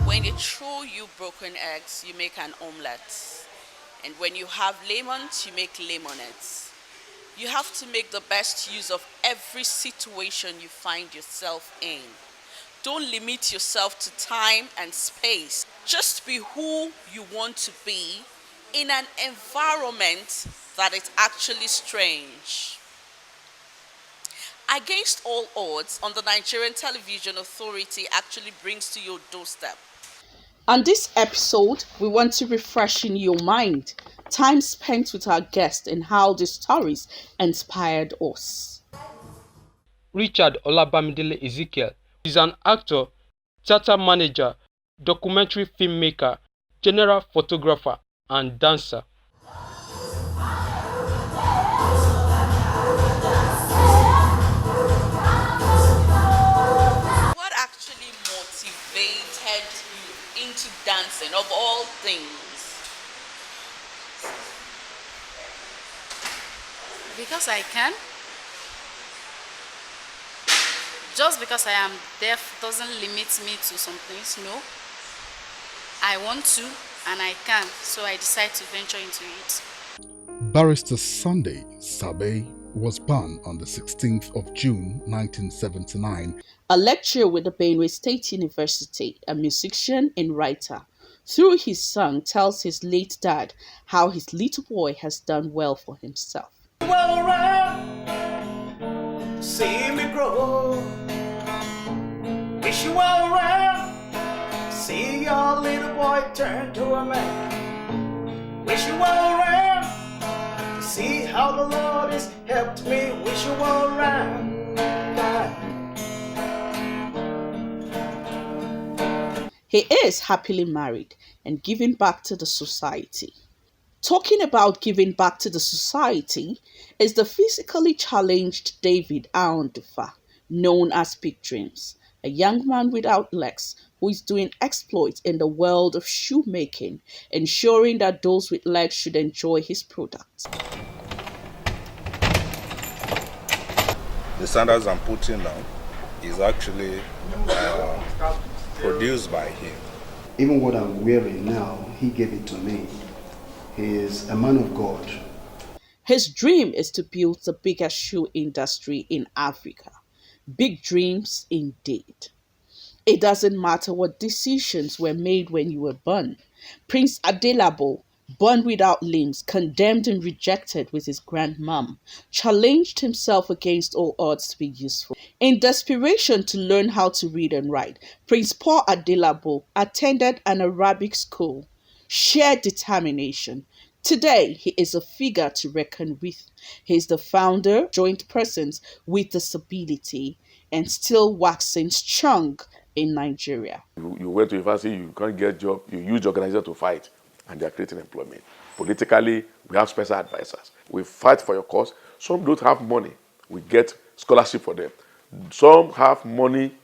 When they throw you broken eggs, you make an omelette. And when you have lemons, you make lemonettes. You have to make the best use of every situation you find yourself in. Don't limit yourself to time and space. Just be who you want to be in an environment that is actually strange. Against all odds, on the Nigerian Television Authority actually brings to your doorstep. On this episode, we want to refresh in your mind time spent with our guest and how the stories inspired us. Richard Olabamidele Ezekiel is an actor, theater manager, documentary filmmaker, general photographer, and dancer. What actually motivated you into dancing, of all things? Because I can. Just because I am deaf doesn't limit me to some things, no. I want to and I can, so I decide to venture into it. Barrister Sunday Sabe was born on the 16th of June 1979. A lecturer with the Benue State University, a musician and writer. Through his song, tells his late dad how his little boy has done well for himself. Well around, see me grow. Wish you well around, see your little boy turn to a man. Wish you well around, see how the Lord has helped me. Wish you well around. He is happily married and giving back to the society. Talking about giving back to the society is the physically challenged David Aondufa, known as Big Dreams, a young man without legs who is doing exploits in the world of shoemaking, ensuring that those with legs should enjoy his products. The sandals I'm putting on is actually produced by him. Even what I'm wearing now, he gave it to me. He is a man of God. His dream is to build the biggest shoe industry in Africa. Big dreams indeed. It doesn't matter what decisions were made when you were born. Prince Adelabo, born without limbs, condemned and rejected with his grandmom, challenged himself against all odds to be useful. In desperation to learn how to read and write, Prince Paul Adelabo attended an Arabic school. Sheer determination. Today, he is a figure to reckon with. He is the founder of Joint Persons with Disability and still waxing strong in Nigeria. You went to university, you can't get a job, you use the organization to fight, and they are creating employment. Politically, we have special advisors. We fight for your cause. Some don't have money. We get scholarship for them. Some have money,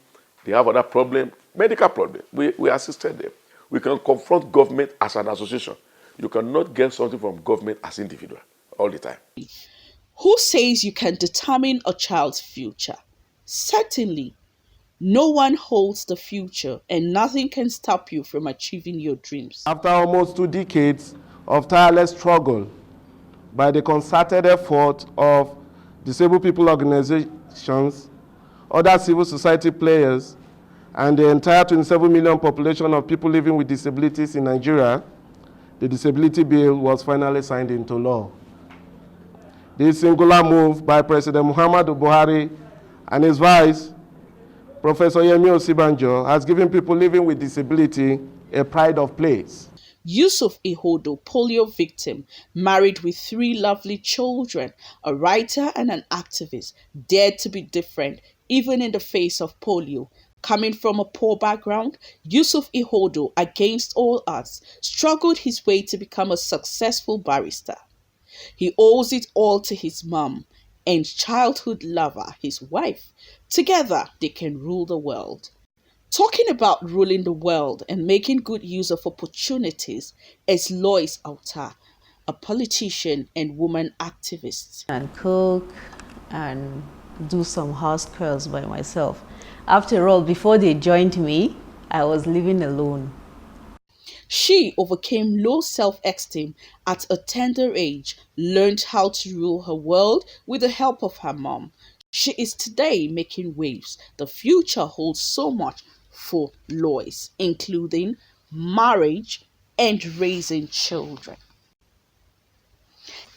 they have other problem, medical problem. We assisted them. We can confront government as an association. You cannot get something from government as individual all the time. Who says you can determine a child's future? Certainly, no one holds the future and nothing can stop you from achieving your dreams. After almost 2 decades of tireless struggle, by the concerted effort of disabled people organizations, other civil society players, and the entire 27 million population of people living with disabilities in Nigeria, the disability bill was finally signed into law. This singular move by President Muhammadu Buhari and his vice, Professor Yemi Osibanjo, has given people living with disability a pride of place. Yusuf Ihodo, polio victim, married with 3 lovely children, a writer and an activist, dared to be different even in the face of polio. Coming from a poor background, Yusuf Ihodo, against all odds, struggled his way to become a successful barrister. He owes it all to his mom and childhood lover, his wife. Together, they can rule the world. Talking about ruling the world and making good use of opportunities is Lois Auta, a politician and woman activist. And cook and do some house chores by myself. After all, before they joined me, I was living alone. She overcame low self-esteem at a tender age, learned how to rule her world with the help of her mom. She is today making waves. The future holds so much for Lois, including marriage and raising children.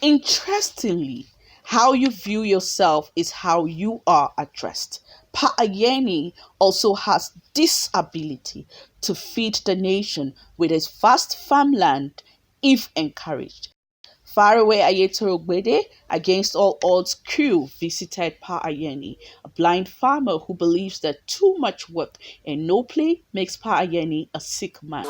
Interestingly, how you view yourself is how you are addressed. Pa Ayeni also has this ability to feed the nation with his vast farmland if encouraged. Faraway Ayetoro Gbede, against all odds crew, visited Pa Ayeni, a blind farmer who believes that too much work and no play makes Pa Ayeni a sick man.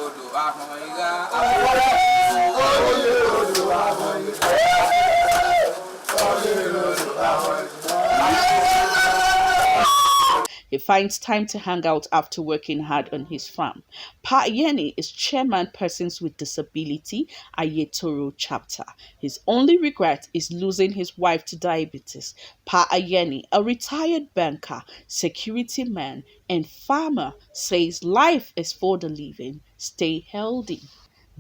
He finds time to hang out after working hard on his farm. Pa Ayeni is chairman Persons with Disability Ayetoro chapter. His only regret is losing his wife to diabetes. Pa Ayeni, a retired banker, security man, and farmer, says life is for the living. Stay healthy.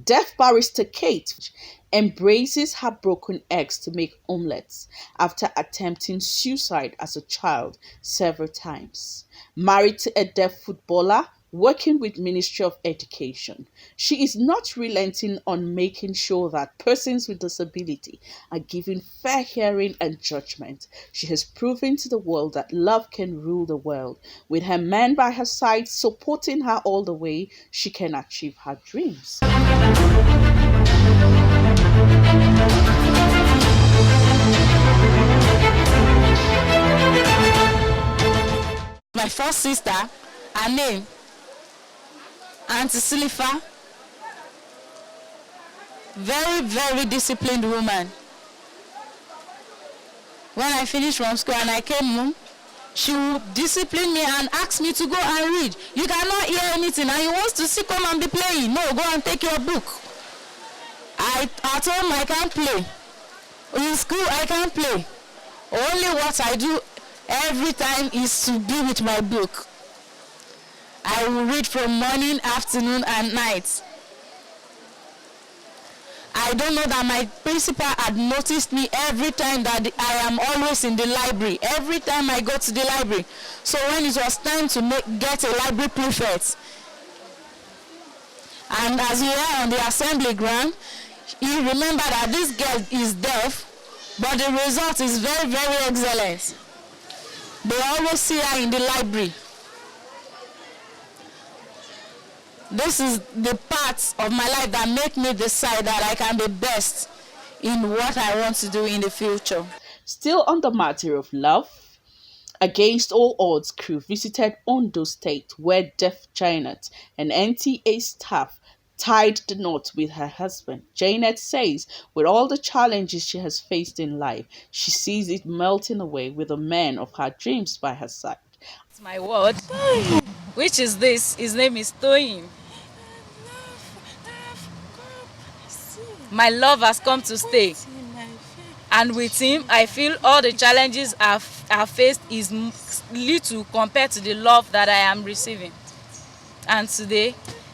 Deaf barrister Kate embraces her broken eggs to make omelets after attempting suicide as a child several times. Married to a deaf footballer, working with Ministry of Education, she is not relenting on making sure that persons with disability are given fair hearing and judgment. She has proven to the world that love can rule the world. With her man by her side supporting her all the way, she can achieve her dreams. My first sister, her name, Auntie Silifa, very, very disciplined woman. When I finished from school and I came home, she would discipline me and ask me to go and read. You cannot hear anything and you want to sit come and be playing. No, go and take your book. At home I can't play. In school I can't play. Only what I do every time is to be with my book. I will read from morning, afternoon, and night. I don't know that my principal had noticed me every time that I am always in the library. Every time I go to the library. So when it was time to get a library prefect, and as we were on the assembly ground, he remembered that this girl is deaf, but the result is very, very excellent. They always see her in the library. This is the parts of my life that make me decide that I can be best in what I want to do in the future. Still on the matter of love, against all odds crew visited Ondo State where deaf Janet, an NTA staff, tied the knot with her husband. Janet says with all the challenges she has faced in life, she sees it melting away with the man of her dreams by her side. It's my word, which is this. His name is Toyin. My love has come to stay. And with him, I feel all the challenges I've faced is little compared to the love that I am receiving. And today,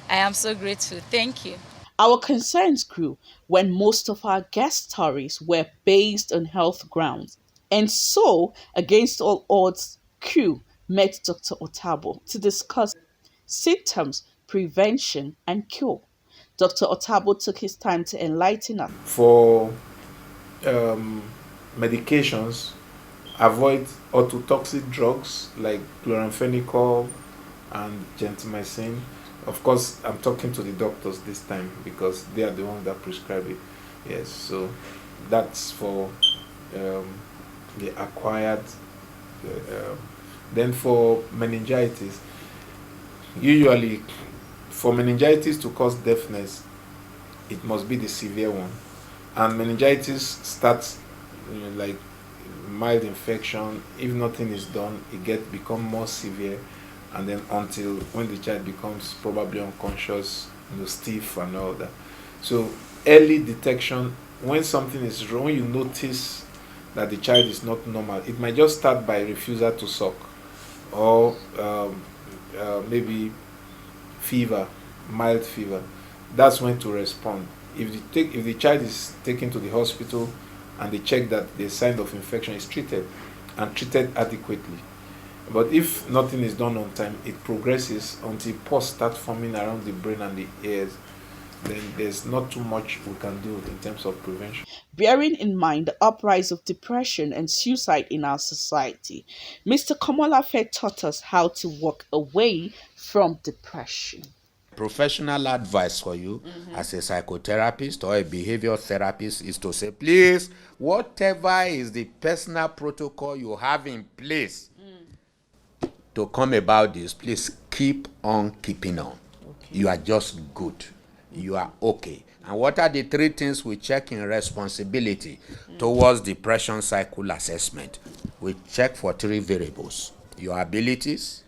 I am so grateful. Thank you. Our concerns grew when most of our guest stories were based on health grounds. And so, against all odds, Q met Dr. Otabo to discuss symptoms, prevention, and cure. Dr. Otabo took his time to enlighten us. For medications, avoid ototoxic drugs like chloramphenicol and gentamicin. Of course, I'm talking to the doctors this time because they are the ones that prescribe it. Yes, so that's for the acquired. Then for meningitis, usually for meningitis to cause deafness, it must be the severe one. And meningitis starts like mild infection. If nothing is done, it become more severe, and then until when the child becomes probably unconscious, stiff and all that. So early detection, when something is wrong, when you notice that the child is not normal, it might just start by refusal to suck, or maybe fever, mild fever. That's when to respond. If the child is taken to the hospital and they check that the sign of infection is treated and treated adequately. But if nothing is done on time, it progresses until pus starts forming around the brain and the ears. Then there's not too much we can do in terms of prevention. Bearing in mind the uprise of depression and suicide in our society, Mr. Komolafe taught us how to walk away from depression. Professional advice for you as a psychotherapist or a behavior therapist is to say, please, whatever is the personal protocol you have in place to come about this, please keep on keeping on. Okay. You are just good. You are okay. And what are the three things we check in responsibility towards depression cycle assessment? We check for three variables: your abilities,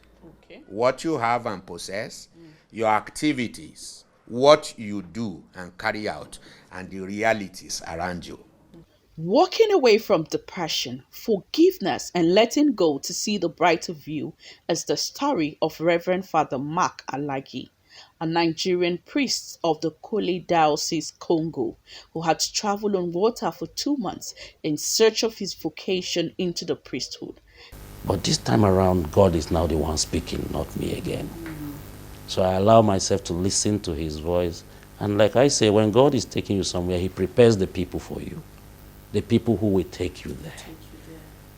what you have and possess, your activities, what you do and carry out, and the realities around you. Walking away from depression, forgiveness, and letting go to see the brighter view is the story of Reverend Father Mark Alagi, a Nigerian priest of the Kole Diocese, Congo, who had to travel on water for 2 months in search of his vocation into the priesthood. But this time around, God is now the one speaking, not me again. So I allow myself to listen to his voice. And like I say, when God is taking you somewhere, he prepares the people for you, the people who will take you there.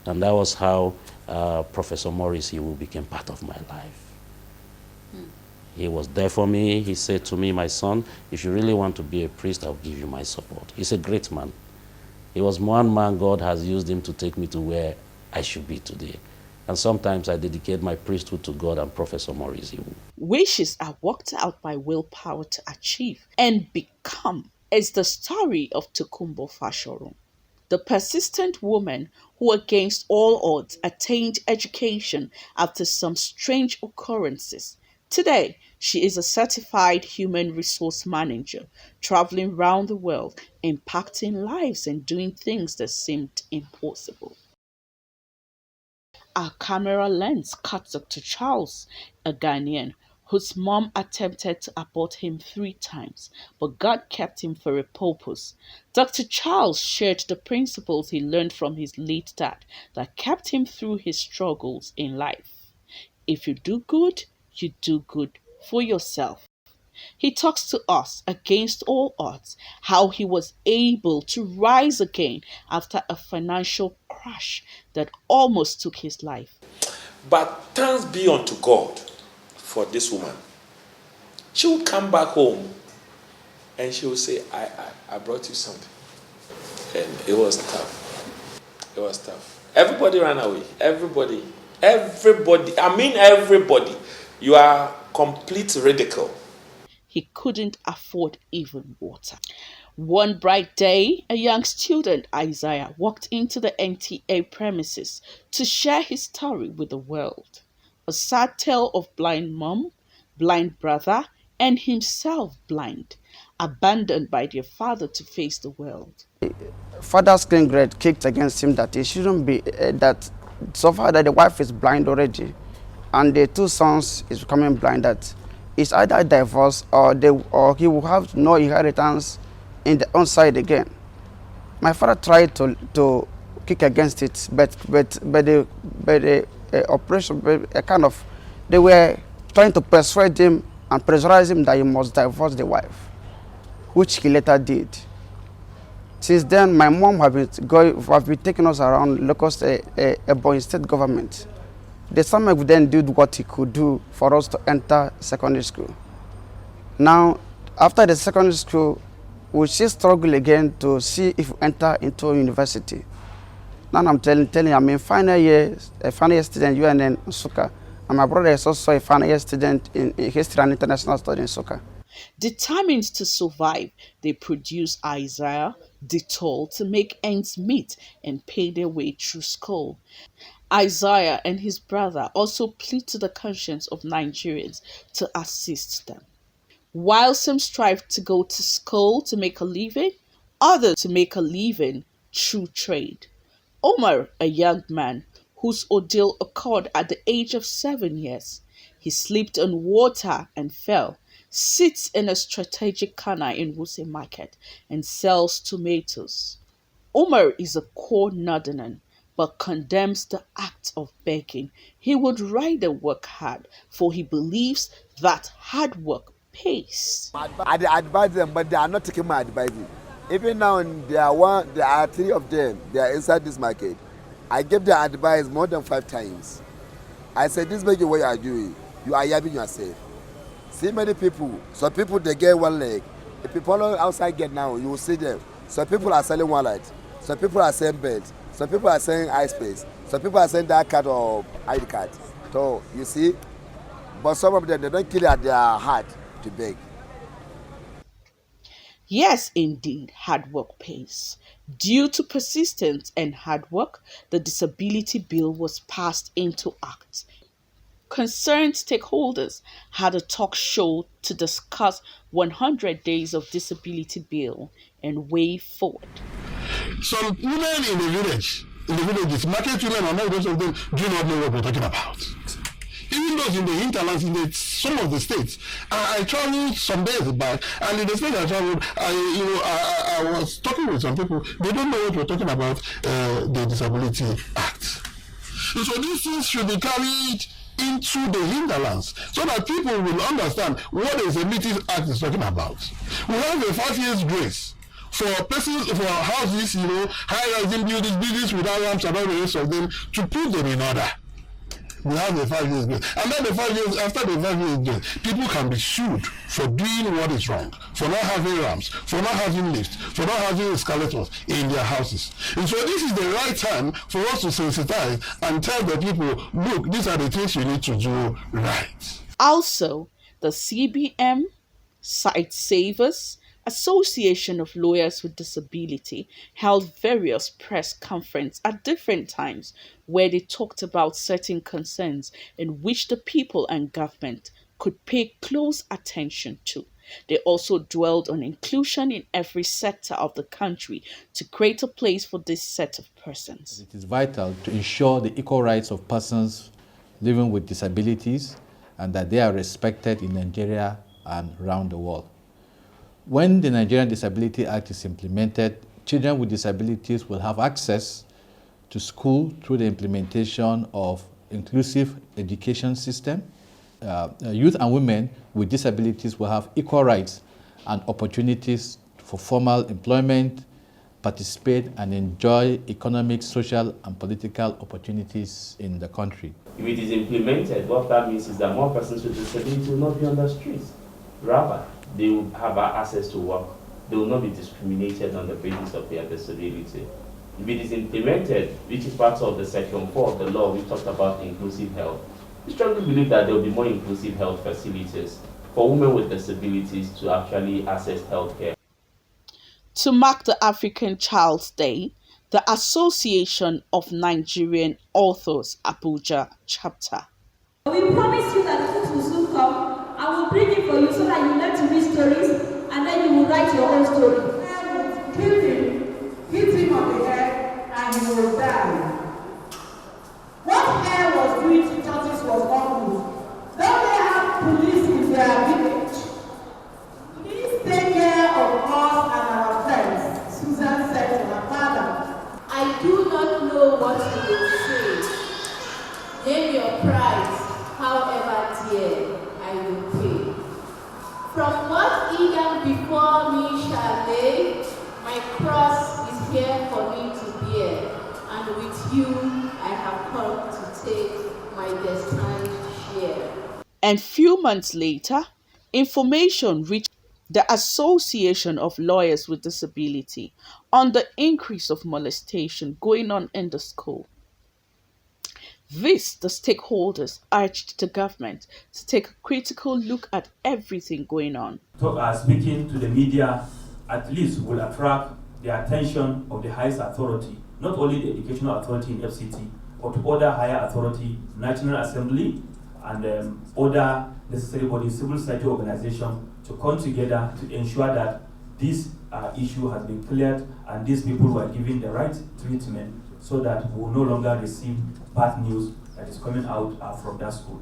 And that was how Professor Morris became part of my life. He was there for me. He said to me, my son, if you really want to be a priest, I'll give you my support. He's a great man. He was one man God has used him to take me to where I should be today. And sometimes I dedicate my priesthood to God and Professor Morris. Wishes are worked out by willpower to achieve and become is the story of Tokunbo Fashorum, the persistent woman who against all odds attained education after some strange occurrences. Today, she is a certified human resource manager, traveling around the world, impacting lives and doing things that seemed impossible. Our camera lens caught Dr. Charles, a Ghanaian, whose mom attempted to abort him 3 times, but God kept him for a purpose. Dr. Charles shared the principles he learned from his late dad that kept him through his struggles in life. If you do good, you do good for yourself. He talks to us against all odds how he was able to rise again after a financial crash that almost took his life. But thanks be unto God for this woman. She would come back home and she would say, I brought you something. And it was tough. It was tough. Everybody ran away. Everybody. I mean everybody. You are complete ridicule. He couldn't afford even water. One bright day, a young student, Isaiah, walked into the NTA premises to share his story with the world. A sad tale of blind mom, blind brother, and himself blind, abandoned by their father to face the world. Father's grade kicked against him that he shouldn't be, that so far that the wife is blind already, and the 2 sons is becoming blind, that is either divorced or he will have no inheritance in the own side again. My father tried to kick against it, but the operation, they were trying to persuade him and pressurize him that he must divorce the wife, which he later did. Since then, my mom have been taking us around local Ebonyi state government. The SAMEC then did what he could do for us to enter secondary school. Now, after the secondary school, we still struggle again to see if we enter into university. Now I'm telling you, I'm in final year, a final year student in UNN Nsukka, and my brother is also a final year student in History and International Studies in Nsukka. Determined to survive, they produce Isaiah, Detour to make ends meet and pay their way through school. Isaiah and his brother also plead to the conscience of Nigerians to assist them. While some strive to go to school to make a living, others to make a living through trade. Omar, a young man whose ordeal occurred at the age of 7 years, he slipped on water and fell, sits in a strategic corner in Wuse Market and sells tomatoes. Omar is a core Northerner but condemns the act of begging. He would rather work hard, for he believes that hard work pays. I advise them, but they are not taking my advice. Even now, there are 3 of them. They are inside this market. I gave them advice more than 5 times. I said, this is what you are doing. You are yabbing yourself. See many people. Some people, they get 1 leg. If people outside get now, you will see them. Some people are selling wallet. Some people are selling belt. Some people are selling ice space. Some people are selling that card or ID card. So, you see, but some of them, they don't kill it at their heart to beg. Yes, indeed, hard work pays. Due to persistence and hard work, the Disability Bill was passed into act. Concerned stakeholders had a talk show to discuss 100 days of disability bill and way forward. Some women in the villages, market women and all those of them do not know what we're talking about. Even those in the hinterlands, in some of the states, I traveled some days back, and in the state I traveled, I was talking with some people. They don't know what we're talking about, the Disability Act. And so these things should be carried into the hinterlands so that people will understand what the Disability Act is talking about. We have a 5 years grace for persons, for houses, high-rising buildings without ramps and all the rest of them, to put them in order. We have a 5 years grace. And then after the 5 years grace, people can be sued for doing what is wrong, for not having ramps, for not having lifts, for not having escalators in their houses. And so this is the right time for us to sensitize and tell the people, look, these are the things you need to do right. Also, the CBM, Sight Savers, Association of Lawyers with Disability held various press conferences at different times where they talked about certain concerns in which the people and government could pay close attention to. They also dwelled on inclusion in every sector of the country to create a place for this set of persons. It is vital to ensure the equal rights of persons living with disabilities and that they are respected in Nigeria and around the world. When the Nigerian Disability Act is implemented, children with disabilities will have access to school through the implementation of inclusive education system. Youth and women with disabilities will have equal rights and opportunities for formal employment, participate and enjoy economic, social and political opportunities in the country. If it is implemented, what that means is that more persons with disabilities will not be on the streets. Rather, they will have access to work. They will not be discriminated on the basis of their disability. If it is implemented, which is part of the Section 4 of the law, we talked about inclusive health. We strongly believe that there will be more inclusive health facilities for women with disabilities to actually access healthcare. To mark the African Child's Day, the Association of Nigerian Authors Abuja chapter. We promise you that the books will soon come. I will bring it for you so that you learn to read stories and then you will write your own story. Hit him on the head and he will die. What hair was doing to tortoise was awful. Don't they have police in their know what you will say. Name your price, however dear, I will pay. From what Eden before me shall lay, my cross is here for me to bear, and with you I have come to take my destined share. And few months later, information reached the Association of Lawyers with Disability on the increase of molestation going on in the school. This, the stakeholders urged the government to take a critical look at everything going on. Speaking to the media at least will attract the attention of the highest authority, not only the educational authority in FCT, but other higher authority, National Assembly, and other necessary bodies, civil society organizations, to come together to ensure that this issue has been cleared and these people were given the right treatment so that we will no longer receive bad news that is coming out from that school.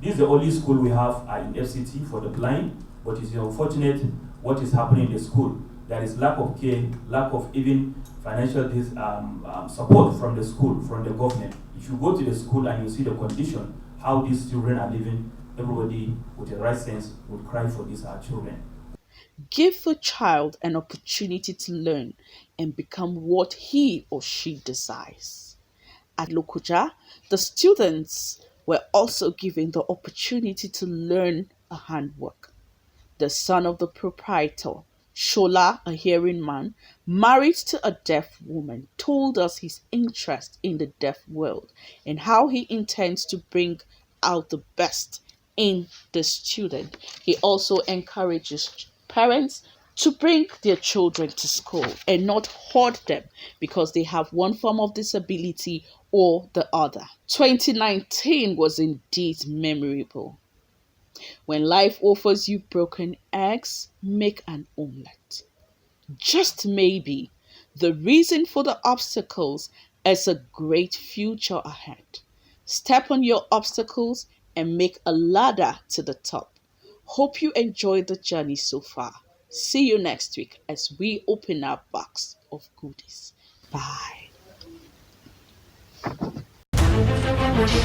This is the only school we have in FCT for the blind, but it's unfortunate what is happening in the school. There is lack of care, lack of even financial support from the school, from the government. If you go to the school and you see the condition, how these children are living, everybody with the right sense would cry for these children. Give the child an opportunity to learn and become what he or she desires. At Lokoja, the students were also given the opportunity to learn a handwork. The son of the proprietor, Shola, a hearing man, married to a deaf woman, told us his interest in the deaf world and how he intends to bring out the best in the student. He also encourages parents to bring their children to school and not hoard them because they have one form of disability or the other. 2019 was indeed memorable. When life offers you broken eggs, make an omelette. Just maybe, the reason for the obstacles is a great future ahead. Step on your obstacles and make a ladder to the top. Hope you enjoyed the journey so far. See you next week as we open our box of goodies. Bye. Audio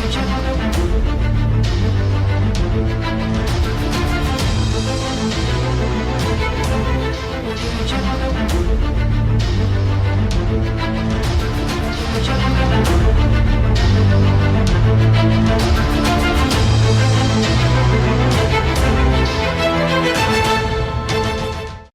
Jungle.